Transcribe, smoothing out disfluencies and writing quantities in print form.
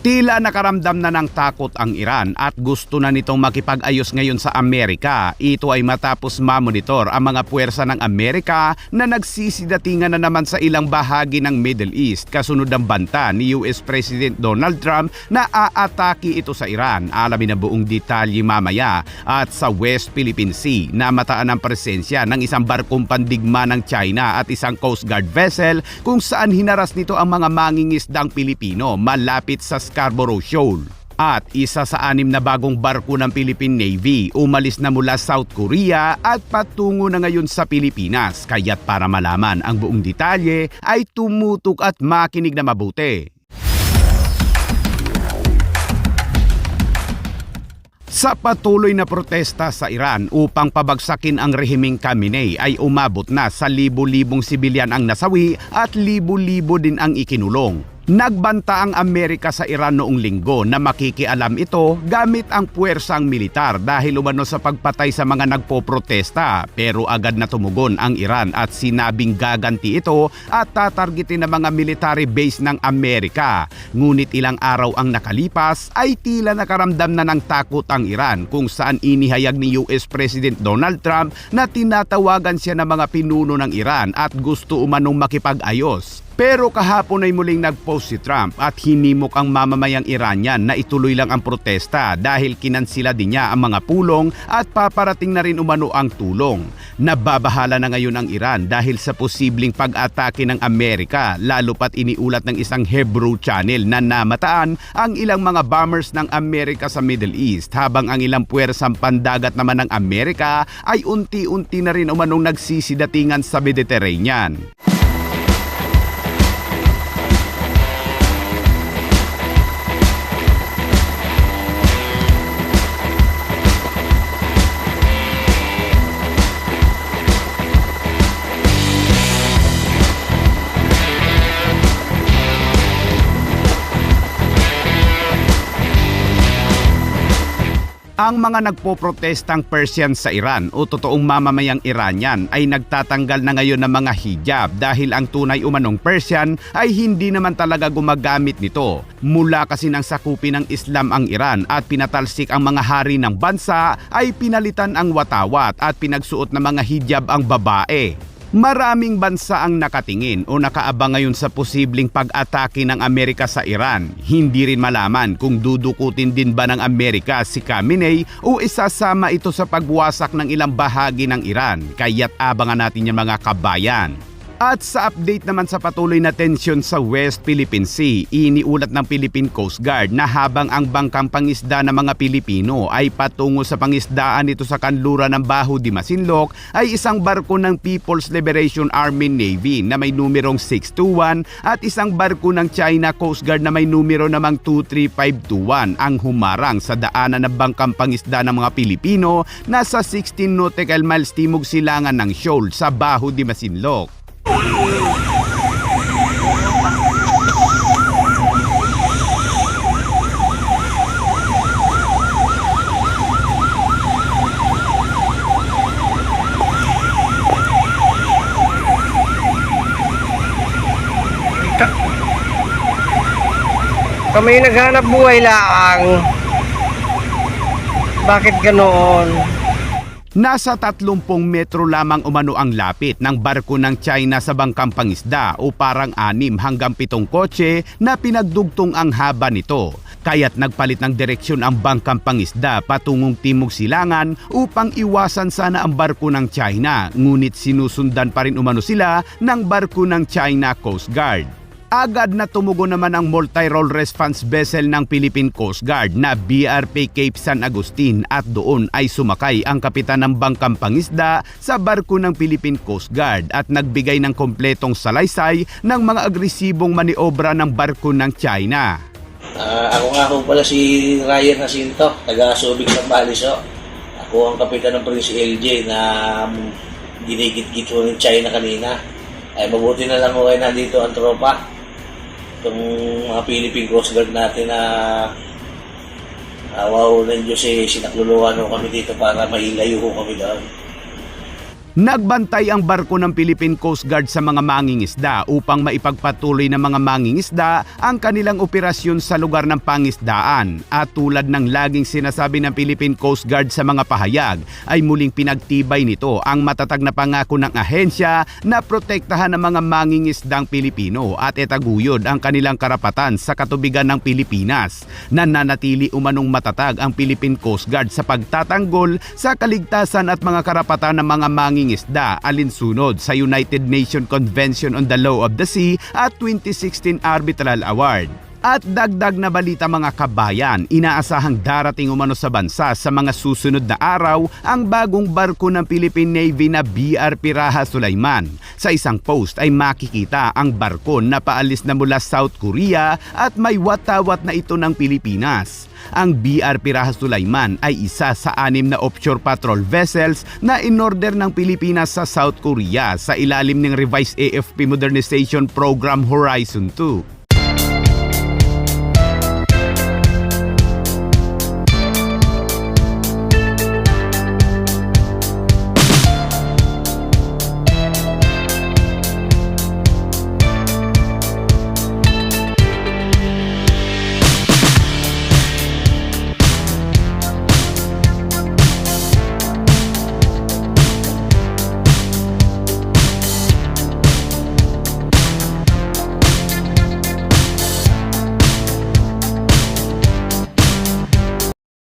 Tila nakaramdam na ng takot ang Iran at gusto na nitong makipag-ayos ngayon sa Amerika. Ito ay matapos mamonitor ang mga puwersa ng Amerika na nagsisidatingan na naman sa ilang bahagi ng Middle East kasunod ng banta ni US President Donald Trump na aatake ito sa Iran. Alamin ang buong detalye mamaya. At sa West Philippine Sea, namataan ang presensya ng isang barkong pandigma ng China at isang Coast Guard vessel kung saan hinaras nito ang mga mangingisdang Pilipino malapit sa Scarborough Shoal. At isa sa 6 na bagong barko ng Philippine Navy umalis na mula South Korea at patungo na ngayon sa Pilipinas. Kaya't para malaman ang buong detalye ay tumutok at makinig na mabuti. Sa patuloy na protesta sa Iran upang pabagsakin ang rehimeng Khamenei ay umabot na sa libo-libong sibilyan ang nasawi at libo-libo din ang ikinulong. Nagbanta ang Amerika sa Iran noong linggo na makikialam ito gamit ang puwersang militar dahil umano sa pagpatay sa mga nagpoprotesta, pero agad na tumugon ang Iran at sinabing gaganti ito at tatargetin ng mga military base ng Amerika. Ngunit ilang araw ang nakalipas ay tila nakaramdam na ng takot ang Iran kung saan inihayag ni US President Donald Trump na tinatawagan siya ng mga pinuno ng Iran at gusto umanong makipag-ayos. Pero kahapon ay muling nag-post si Trump at hinimok ang mamamayang Iranian na ituloy lang ang protesta dahil kinansila din niya ang mga pulong at paparating na rin umano ang tulong. Nababahala na ngayon ang Iran dahil sa posibleng pag-atake ng Amerika, lalo pat iniulat ng isang Hebrew channel na namataan ang ilang mga bombers ng Amerika sa Middle East, habang ang ilang puwersang pandagat naman ng Amerika ay unti-unti na rin umanong nagsisidatingan sa Mediterranean. Ang mga nagpoprotestang Persian sa Iran o totoong mamamayang Iranian ay nagtatanggal na ngayon ng mga hijab dahil ang tunay umanong Persian ay hindi naman talaga gumagamit nito. Mula kasi nang sakupin ng Islam ang Iran at pinatalsik ang mga hari ng bansa ay pinalitan ang watawat at pinagsuot ng mga hijab ang babae. Maraming bansa ang nakatingin o nakaabang ngayon sa posibleng pag-atake ng Amerika sa Iran. Hindi rin malaman kung dudukutin din ba ng Amerika si Khamenei o isasama ito sa pagwasak ng ilang bahagi ng Iran. Kaya't abangan natin yung mga kabayan. At sa update naman sa patuloy na tensyon sa West Philippine Sea, iniulat ng Philippine Coast Guard na habang ang bangkang pangisda ng mga Pilipino ay patungo sa pangisdaan nito sa kanluran ng Baho de Masinloc, ay isang barko ng People's Liberation Army Navy na may numerong 621 at isang barko ng China Coast Guard na may numero namang 23521 ang humarang sa daanan ng bangkang pangisda ng mga Pilipino na sa 16 nautical miles timog silangan ng Shoal sa Baho de Masinloc. Kami naghanap buhay lang. Bakit ganoon? Nasa 30 metro lamang umano ang lapit ng barko ng China sa bangkang pangisda o parang 6 hanggang 7 kotse na pinagdugtong ang haba nito. Kaya't nagpalit ng direksyon ang bangkang pangisda patungong timog silangan upang iwasan sana ang barko ng China, ngunit sinusundan pa rin umano sila ng barko ng China Coast Guard. Agad na tumugon naman ang multi-role response vessel ng Philippine Coast Guard na BRP Cape San Agustin at doon ay sumakay ang kapitan ng bangkang pangisda sa barko ng Philippine Coast Guard at nagbigay ng kompletong salaysay ng mga agresibong maniobra ng barko ng China. Ako nga po pala si Ryan Jacinto, taga-Subic ng Baliso. Ako ang kapitan ng Prince LJ na ginigit-git ko ng China kanina. Ay mabuti na lang kayo nandito ang tropa. Itong mga Philippine Coast Guard natin na wow, ng Diyos eh, sinakluluhan kami dito para mailayo kami doon. Nagbantay ang barko ng Philippine Coast Guard sa mga mangingisda upang maipagpatuloy ng mga mangingisda ang kanilang operasyon sa lugar ng pangisdaan. At tulad ng laging sinasabi ng Philippine Coast Guard sa mga pahayag, ay muling pinagtibay nito ang matatag na pangako ng ahensya na protektahan ng mga mangingisdang Pilipino at itaguyod ang kanilang karapatan sa katubigan ng Pilipinas. Nananatili umanong matatag ang Philippine Coast Guard sa pagtatanggol sa kaligtasan at mga karapatan ng mga mangingisda alinsunod sa United Nations Convention on the Law of the Sea at 2016 Arbitral Award. At dagdag na balita mga kabayan, inaasahang darating umano sa bansa sa mga susunod na araw ang bagong barko ng Philippine Navy na BRP Raha Sulaiman. Sa isang post ay makikita ang barko na paalis na mula South Korea at may watawat na ito ng Pilipinas. Ang BRP Raha Sulaiman ay isa sa 6 na offshore patrol vessels na inorder ng Pilipinas sa South Korea sa ilalim ng revised AFP Modernization Program Horizon 2.